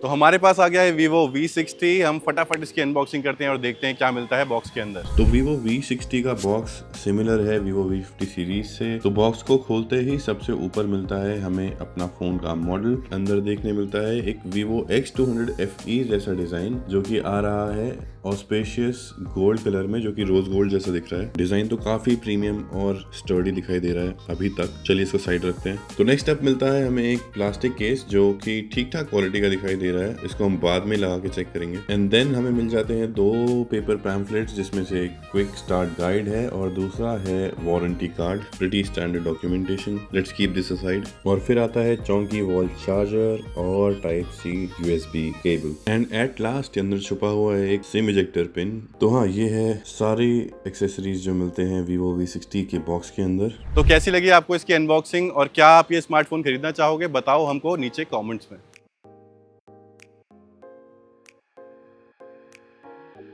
तो हमारे पास आ गया है Vivo V60। हम फटाफट इसकी अनबॉक्सिंग करते हैं और देखते हैं क्या मिलता है बॉक्स के अंदर। तो Vivo V60 का बॉक्स सिमिलर है Vivo V50 सीरीज से। तो बॉक्स को खोलते ही सबसे ऊपर मिलता है हमें अपना फोन का मॉडल। अंदर देखने मिलता है एक Vivo X200 FE जैसा डिजाइन, जो कि आ रहा है ऑस्पेशियस गोल्ड कलर में, जो कि रोज गोल्ड जैसा दिख रहा है। डिजाइन तो काफी प्रीमियम और स्टर्डी दिखाई दे रहा है अभी तक। चलिए इसको साइड रखते हैं। तो नेक्स्ट अप मिलता है हमें एक प्लास्टिक केस, जो कि ठीक ठाक क्वालिटी का दिखाई दे रहा है। इसको हम बाद में लगा के चेक करेंगे। एंड देन हमें मिल जाते हैं दो पेपर पैम्फलेट्स, जिसमें से एक क्विक स्टार्ट गाइड है और दूसरा है warranty card. Pretty standard documentation. Let's keep this aside. और फिर आता है चौंकी वॉल चार्जर और type C USB cable. And at last के अंदर छुपा हुआ है एक सिम इजेक्टर पिन। तो हाँ, ये है सारी एक्सेसरीज जो मिलते हैं Vivo V60 के बॉक्स के अंदर। तो कैसी लगी आपको इसकी अनबॉक्सिंग और क्या आप ये स्मार्टफोन खरीदना चाहोगे? बताओ हमको नीचे कमेंट्स में।